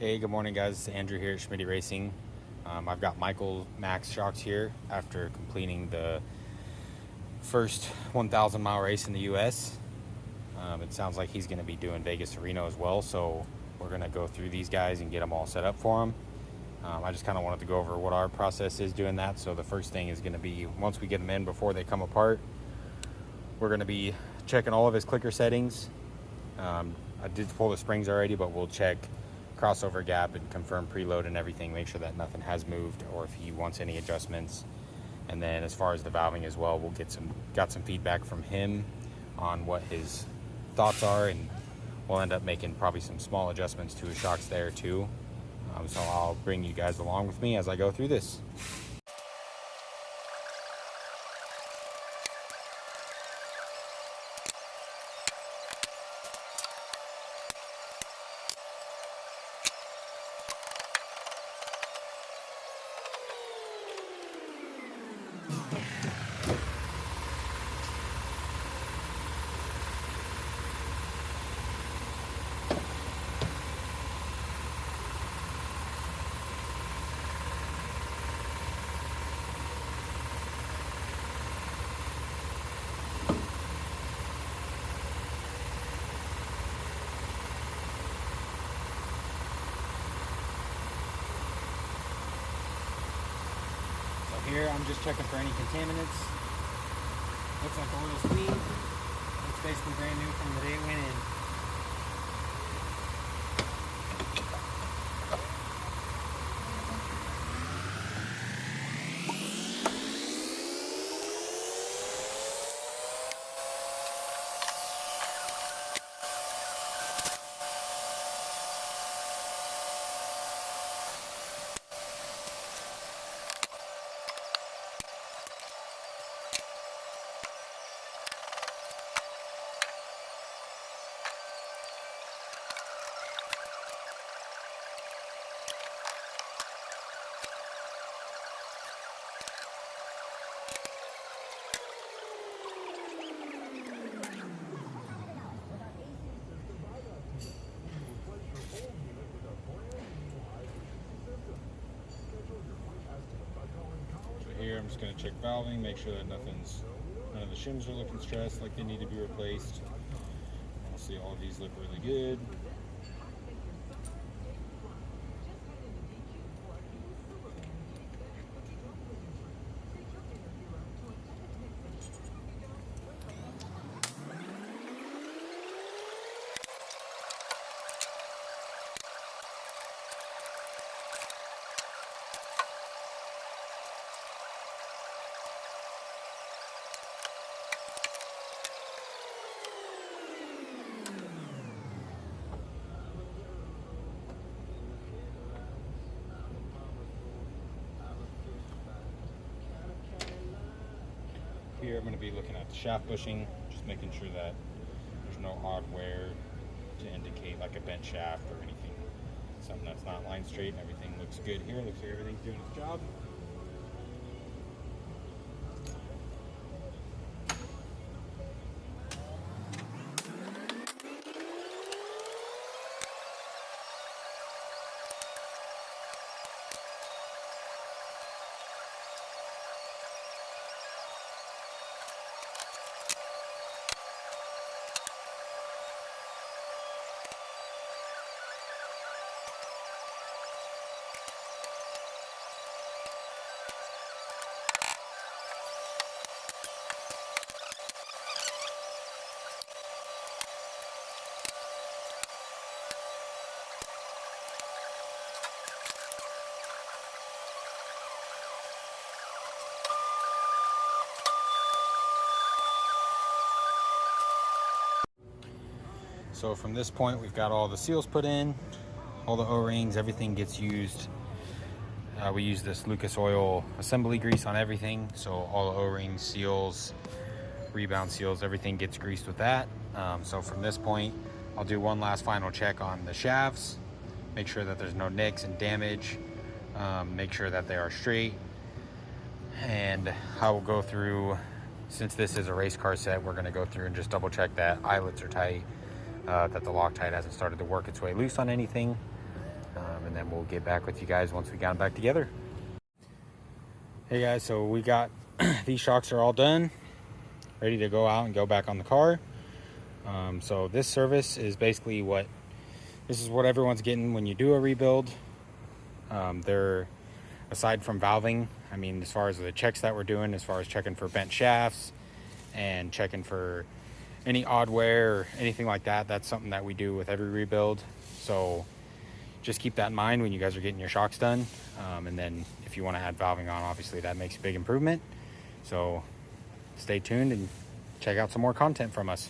Hey, good morning guys, it's Andrew here at Schmidty Racing. I've got Michael Mack shocks here after completing the first 1,000 mile race in the US. It sounds like he's going to be doing Vegas to Reno as well, so we're going to go through these guys and get them all set up for him. I just kind of wanted to go over what our process is doing that. So the first thing is going to be, once we get them in before they come apart, we're going to be checking all of his clicker settings. I did pull the springs already, but we'll check crossover gap and confirm preload and everything, make sure that nothing has moved or if he wants any adjustments. And then as far as the valving as well, we'll got some feedback from him on what his thoughts are, and we'll end up making probably some small adjustments to his shocks there too. So I'll bring you guys along with me as I go through this. Here I'm just checking for any contaminants. Looks like the oil's clean. It's basically brand new from the day it went in. Here I'm just going to check valving, make sure that none of the shims are looking stressed like they need to be replaced. I'll see all of these look really good. Here I'm going to be looking at the shaft bushing, just making sure that there's no odd wear to indicate like a bent shaft or anything. Something that's not line straight and everything looks good here. Looks like everything's doing its job. So from this point, we've got all the seals put in, all the O-rings, everything gets used. We use this Lucas Oil assembly grease on everything. So all the O-rings, seals, rebound seals, everything gets greased with that. So from this point, I'll do one last final check on the shafts, make sure that there's no nicks and damage, make sure that they are straight. And I will go through, since this is a race car set, we're gonna go through and just double check that eyelets are tight, that the Loctite hasn't started to work its way loose on anything. and then we'll get back with you guys once we got them back together. Hey guys, so we got these shocks are all done, ready to go out and go back on the car. So this service is basically what everyone's getting when you do a rebuild. They're, aside from valving, I mean, as far as the checks that we're doing, as far as checking for bent shafts and checking for any odd wear or anything like that, that's something that we do with every rebuild. So just keep that in mind when you guys are getting your shocks done. And then if you want to add valving on, obviously that makes a big improvement. So stay tuned and check out some more content from us.